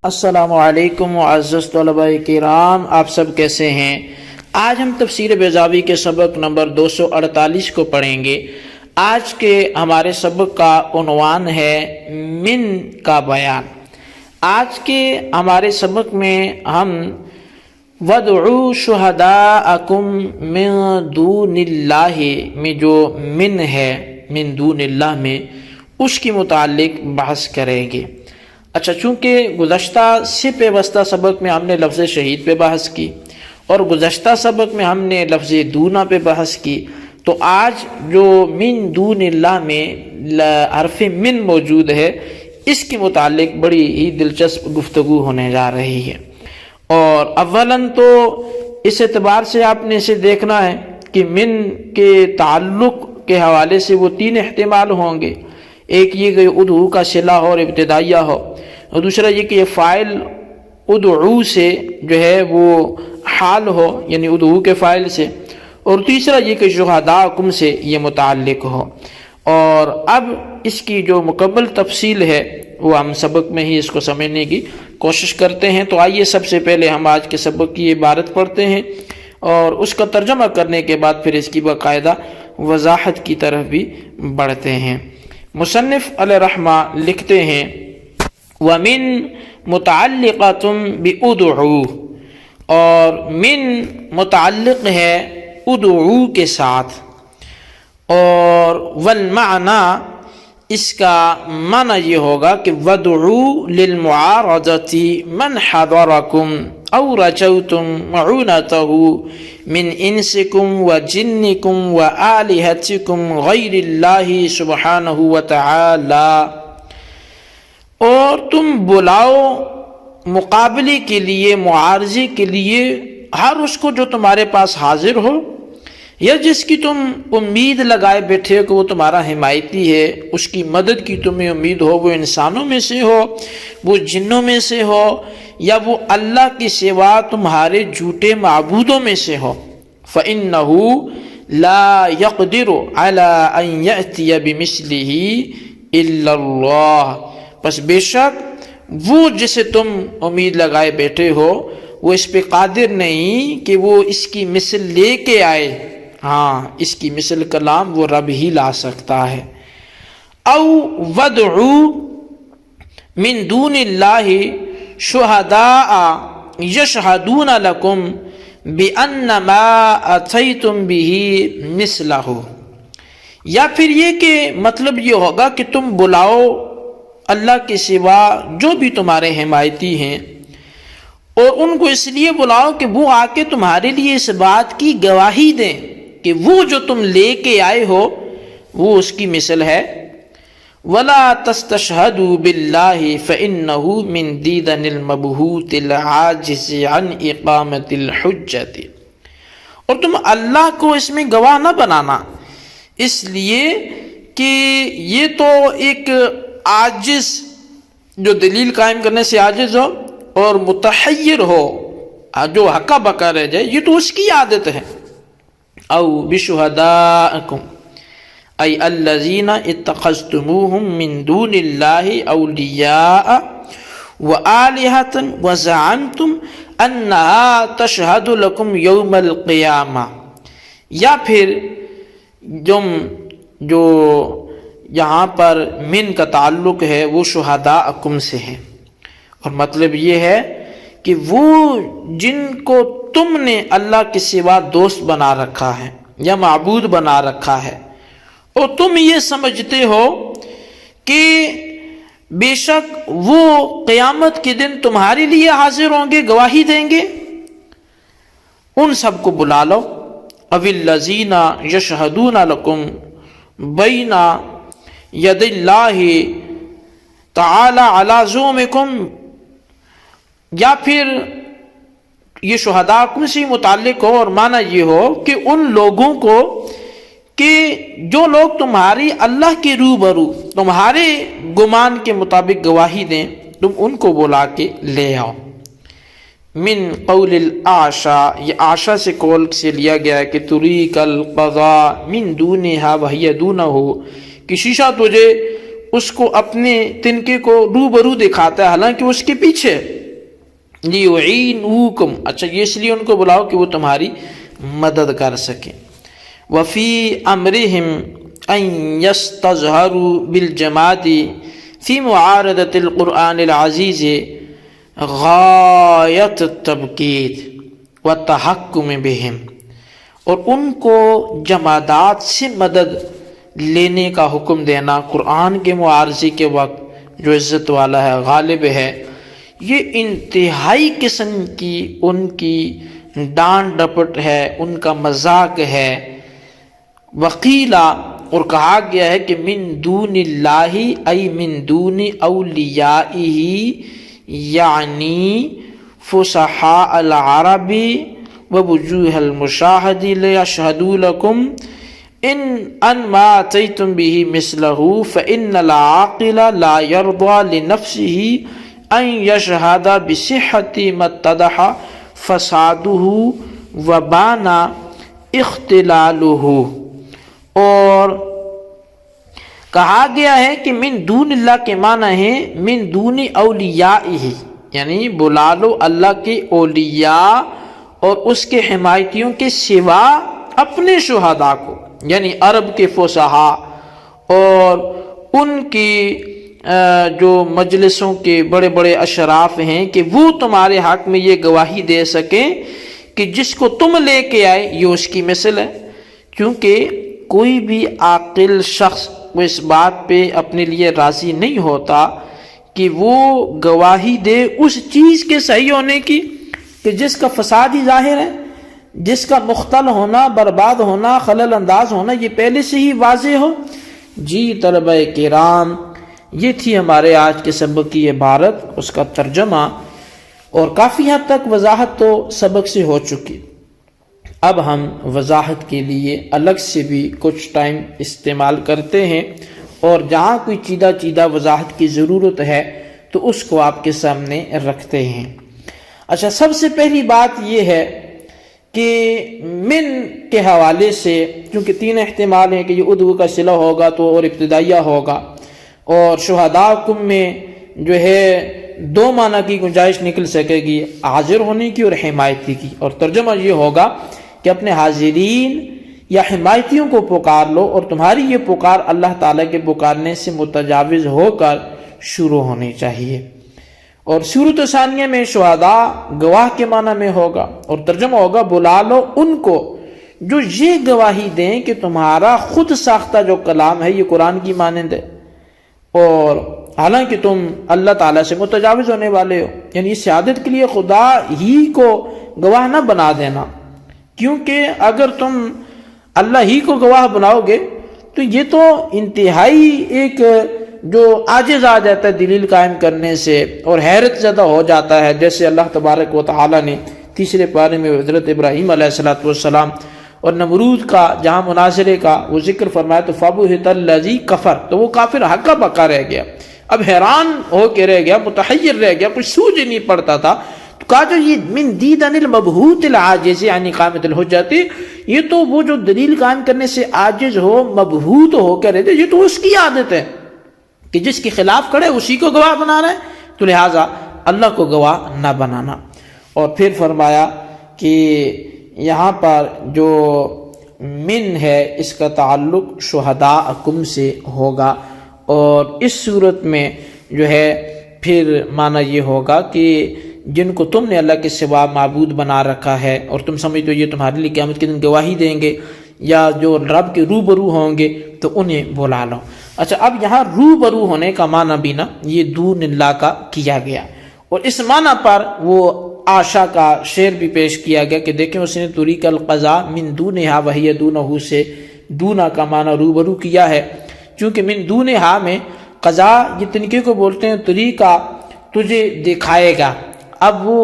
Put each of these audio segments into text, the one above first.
السلام علیکم معزز طلباء کرام، آپ سب کیسے ہیں؟ آج ہم تفسیر بیضاوی کے سبق نمبر 248 کو پڑھیں گے۔ آج کے ہمارے سبق کا عنوان ہے من کا بیان۔ آج کے ہمارے سبق میں ہم وَادْعُوا شُهَدَاءَكُم مِّن دُونِ اللَّهِ میں جو من ہے، من دون اللہ میں، اس کی متعلق بحث کریں گے۔ اچھا، چونکہ گزشتہ سے پیوستہ سبق میں ہم نے لفظ شہید پہ بحث کی اور گزشتہ سبق میں ہم نے لفظ دونا پہ بحث کی، تو آج جو من دون اللہ میں حرف من موجود ہے، اس کے متعلق بڑی ہی دلچسپ گفتگو ہونے جا رہی ہے۔ اور اولاً تو اس اعتبار سے آپ نے اسے دیکھنا ہے کہ من کے تعلق کے حوالے سے وہ تین احتمال ہوں گے۔ ایک یہ کہ ادعو کا صلہ ہو اور ابتدائیہ ہو، اور دوسرا یہ کہ یہ فاعل ادعو سے جو ہے وہ حال ہو، یعنی ادعو کے فاعل سے، اور تیسرا یہ کہ شہداءکم سے یہ متعلق ہو۔ اور اب اس کی جو مکمل تفصیل ہے وہ ہم سبق میں ہی اس کو سمجھنے کی کوشش کرتے ہیں۔ تو آئیے سب سے پہلے ہم آج کے سبق کی عبارت پڑھتے ہیں اور اس کا ترجمہ کرنے کے بعد پھر اس کی باقاعدہ وضاحت کی طرف بھی بڑھتے ہیں۔ مصنف علیہ رحمہ لکھتے ہیں وَمِن متعلقۃ بِأُدْعُو، اور من متعلق ہے ادعو کے ساتھ، اور والمعنی اس کا معنی یہ ہوگا کہ وَادْعُوا لِلْمُعَارَضَةِ مَنْ حَضَرَكُمْ أَوْ رَجَوْتُمْ مَعُونَتَهُ مِنْ إِنسِكُمْ وَجِنِّكُمْ وَآلِهَتِكُمْ غَيْرِ اللَّهِ سُبْحَانَهُ وَتَعَالَى، اور تم بلاؤ مقابلے کے لیے، معارضے کے لیے ہر اس کو جو تمہارے پاس حاضر ہو یا جس کی تم امید لگائے بیٹھے ہو کہ وہ تمہارا حمایتی ہے، اس کی مدد کی تمہیں امید ہو، وہ انسانوں میں سے ہو، وہ جنوں میں سے ہو، یا وہ اللہ کی سوا تمہارے جھوٹے معبودوں میں سے ہو، فَإِنَّهُ لَا يَقْدِرُ عَلَىٰ أَن يَأْتِيَ بِمِثْلِهِ إِلَّا اللَّهُ، بس بے شک وہ جسے تم امید لگائے بیٹھے ہو وہ اس پہ قادر نہیں کہ وہ اس کی مثل لے کے آئے۔ ہاں، اس کی مثل کلام وہ رب ہی لا سکتا ہے۔ او وَادْعُوا من دون اللہ شہداء یشہدون لکم بأن ما اتیتم بہ مثلہ، یا پھر یہ کہ مطلب یہ ہوگا کہ تم بلاؤ اللہ کے سوا جو بھی تمہارے حمایتی ہیں، اور ان کو اس لیے بلاؤ کہ وہ آ کے تمہارے لیے اس بات کی گواہی دیں کہ وہ جو تم لے کے آئے ہو وہ اس کی مثل ہے۔ وَلَا تَسْتَشْهَدُوا بِاللَّهِ فَإِنَّهُ مِن دِيدَنِ الْمَبْهُوتِ الْعَاجِزِ عَنْ إِقَامَةِ الْحُجَّةِ، اور تم اللہ کو اس میں گواہ نہ بنانا، اس لیے کہ یہ تو ایک عاجز جو دلیل قائم کرنے سے عاجز ہو اور متحیر ہو، جو ہکا بکا رہ جائے، یہ تو اس کی عادت ہے۔ او بشہدائکم ای الذین اتخذتموہم من دون اللہ اولیاء وآلہۃ وزعمتم انہا تشہد لکم یوم القیامہ، یا پھر جو یہاں پر من کا تعلق ہے وہ شہداءکم سے ہے، اور مطلب یہ ہے کہ وہ جن کو تم نے اللہ کے سوا دوست بنا رکھا ہے یا معبود بنا رکھا ہے، اور تم یہ سمجھتے ہو کہ بے شک وہ قیامت کے دن تمہارے لیے حاضر ہوں گے، گواہی دیں گے، ان سب کو بلا لو۔ او الذین یشہدون لکم بین ید اللہ تعالی علی زعمکم، یا پھر یہ شہداءکم سے متعلق ہو اور معنی یہ ہو کہ ان لوگوں کو کہ جو لوگ تمہاری اللہ کے روبرو تمہارے گمان کے مطابق گواہی دیں، تم ان کو بلا کے لے آؤ۔ من قول العاشا، یہ عاشا سے قول سے لیا گیا ہے کہ تریک القضاء من دونہا وہی دونہ، کہ شیشہ تجھے اس کو اپنے تنکے کو روبرو دکھاتا ہے حالانکہ اس کے پیچھے لیعینوکم، اچھا یہ اس لیے ان کو بلاؤ کہ وہ تمہاری مدد کر سکیں. وفی امرہم ان یستظہروا بالجماعت فی معارضۃ القرآن العزیز غایت التبکیت والتحکم بہم، اور ان کو جمادات سے مدد لینے کا حکم دینا قرآن کے معارضے کے وقت جو عزت والا ہے، غالب ہے، یہ انتہائی قسم کی ان کی ڈانٹ ڈپٹ ہے، ان کا مذاق ہے. وقیلا، اور کہا گیا ہے کہ من دون اللہ ای من دون اولیائہ، یعنی فصحاء العرب ووجوہ المشاہد لیشہدوا لکم ان ما اتیتم به مثلہ فإن العاقل لا یرضى لنفسه ان یشہد بصحت ما اتضح فسادہ وبان اختلالہ. اور کہا گیا ہے کہ من دون اللہ کے معنی ہے من دون اولیائہ، یعنی بلا لو اللہ کے اولیاء اور اس کے حمایتیوں کے سوا اپنے شہداء کو، یعنی عرب کے فصحاء اور ان کی جو مجلسوں کے بڑے بڑے اشراف ہیں، کہ وہ تمہارے حق میں یہ گواہی دے سکیں کہ جس کو تم لے کے آئے یہ اس کی مثل ہے. کیونکہ کوئی بھی عاقل شخص وہ اس بات پہ اپنے لیے راضی نہیں ہوتا کہ وہ گواہی دے اس چیز کے صحیح ہونے کی کہ جس کا فساد ہی ظاہر ہے، جس کا مختل ہونا، برباد ہونا، خلل انداز ہونا یہ پہلے سے ہی واضح ہو. جی طلبہ کرام، یہ تھی ہمارے آج کے سبق کی عبارت، اس کا ترجمہ، اور کافی حد تک وضاحت تو سبق سے ہو چکی. اب ہم وضاحت کے لیے الگ سے بھی کچھ ٹائم استعمال کرتے ہیں، اور جہاں کوئی چیدہ وضاحت کی ضرورت ہے تو اس کو آپ کے سامنے رکھتے ہیں. اچھا، سب سے پہلی بات یہ ہے کہ من کے حوالے سے، کیونکہ تین احتمال ہیں کہ یہ ادو کا صلہ ہوگا تو اور ابتدائیہ ہوگا، اور شہداءکم میں جو ہے دو معنی کی گنجائش نکل سکے گی، حاضر ہونے کی اور حمایتی کی. اور ترجمہ یہ ہوگا کہ اپنے حاضرین یا حمایتیوں کو پکار لو، اور تمہاری یہ پکار اللہ تعالیٰ کے پکارنے سے متجاوز ہو کر شروع ہونی چاہیے. اور صورت ثانیہ میں شہداء گواہ کے معنی میں ہوگا، اور ترجمہ ہوگا بلا لو ان کو جو یہ گواہی دیں کہ تمہارا خود ساختہ جو کلام ہے یہ قرآن کی مانند ہے، اور حالانکہ تم اللہ تعالیٰ سے متجاوز ہونے والے ہو. یعنی اس شہادت کے لیے خدا ہی کو گواہ نہ بنا دینا، کیونکہ اگر تم اللہ ہی کو گواہ بناؤ گے تو یہ تو انتہائی ایک جو عاجز آ جاتا ہے دلیل قائم کرنے سے، اور حیرت زدہ ہو جاتا ہے. جیسے اللہ تبارک و تعالیٰ نے تیسرے پارے میں حضرت ابراہیم علیہ السلام اور نمرود کا جہاں مناظرے کا وہ ذکر فرمایا تو فَبُہِتَ الَّذِي کفر، تو وہ کافر ہکا بکا رہ گیا، اب حیران ہو کے رہ گیا، متحیر رہ گیا، کچھ سوجھ نہیں پڑتا تھا. تو کہا جو یہ من دیدن المبہوت العاجز یعنی قامت الحجت، یہ تو وہ جو دلیل قائم کرنے سے عاجز ہو، مبہوت ہو کے رہتے، یہ تو اس کی عادت ہے کہ جس کے خلاف کھڑے اسی کو گواہ بنانا ہے، تو لہٰذا اللہ کو گواہ نہ بنانا. اور پھر فرمایا کہ یہاں پر جو من ہے اس کا تعلق شہداءکم سے ہوگا، اور اس صورت میں جو ہے پھر معنی یہ ہوگا کہ جن کو تم نے اللہ کے سوا معبود بنا رکھا ہے اور تم سمجھتے ہو یہ تمہارے لیے قیامت کے دن گواہی دیں گے یا جو رب کے روبرو ہوں گے، تو انہیں بلا لو. اچھا، اب یہاں روبرو ہونے کا معنی بھی نا یہ دون اللہ کا کیا گیا، اور اس معنی پر وہ آشا کا شعر بھی پیش کیا گیا کہ دیکھیں اس نے طریق القضاء من دونہا وہی دونہ سے دونا کا معنی روبرو کیا ہے، چونکہ من دونہا میں قضاء یہ تنکے کو بولتے ہیں، طریقہ تجھے دکھائے گا. اب وہ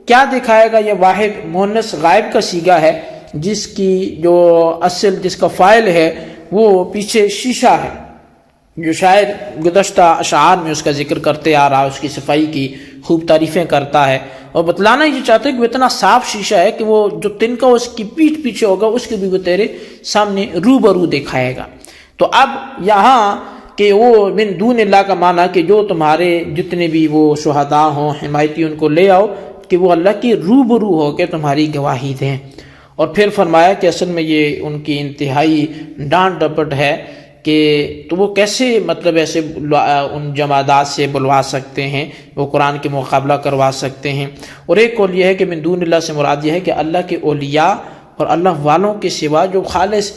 کیا دکھائے گا؟ یہ واحد مؤنث غائب کا صیغہ ہے، جس کی جو اصل جس کا فاعل ہے وہ پیچھے شیشہ ہے، جو شاعر گزشتہ اشعار میں اس کا ذکر کرتے آ رہا، اس کی صفائی کی خوب تعریفیں کرتا ہے، اور بتلانا یہ چاہتے ہیں کہ وہ اتنا صاف شیشہ ہے کہ وہ جو تنکا اس کی پیٹھ پیچھے ہوگا اس کے بھی وہ تیرے سامنے روبرو دکھائے گا. تو اب یہاں کہ وہ من دون اللہ کا معنی کہ جو تمہارے جتنے بھی وہ شہداء ہوں حمایتی ان کو لے آؤ کہ وہ اللہ کی روبرو ہو کے تمہاری گواہی دیں۔ اور پھر فرمایا کہ اصل میں یہ ان کی انتہائی ڈانٹ ڈپٹ ہے کہ تو وہ کیسے مطلب ایسے ان جمادات سے بلوا سکتے ہیں، وہ قرآن کے مقابلہ کروا سکتے ہیں۔ اور ایک قول یہ ہے کہ من دون اللہ سے مراد یہ ہے کہ اللہ کے اولیاء اور اللہ والوں کے سوا جو خالص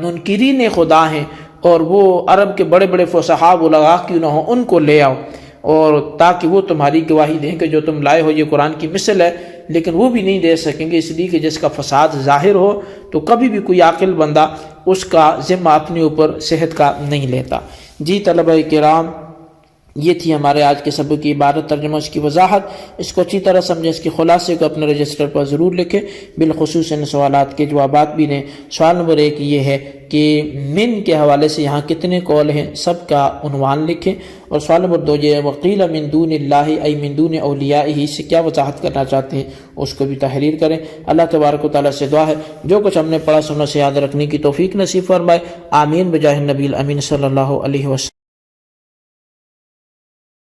منکرین خدا ہیں اور وہ عرب کے بڑے بڑے فصحاء بلغاء کیوں نہ ہوں، ان کو لے آؤ، اور تاکہ وہ تمہاری گواہی دیں کہ جو تم لائے ہو یہ قرآن کی مثل ہے۔ لیکن وہ بھی نہیں دے سکیں گے، اس لیے کہ جس کا فساد ظاہر ہو تو کبھی بھی کوئی عاقل بندہ اس کا ذمہ اپنے اوپر صحت کا نہیں لیتا۔ جی طلبہ کرام، یہ تھی ہمارے آج کے سبق کی عبارت، ترجمہ اس کی وضاحت۔ اس کو اچھی طرح سمجھیں، اس کے خلاصے کو اپنے رجسٹر پر ضرور لکھیں، بالخصوص ان سوالات کے جوابات بھی دیں۔ سوال نمبر 1 یہ ہے کہ من کے حوالے سے یہاں کتنے قول ہیں، سب کا عنوان لکھیں۔ اور سوال نمبر 2 یہ ہے وقیل من دون اللہ ای من دون اولیائہ، سے کیا وضاحت کرنا چاہتے ہیں اس کو بھی تحریر کریں۔ اللہ تبارک و تعالیٰ سے دعا ہے جو کچھ ہم نے پڑھا سنا سے یاد رکھنے کی توفیق نصیب فرمائے، آمین بجاہ النبی الامین صلی اللہ علیہ وسلم۔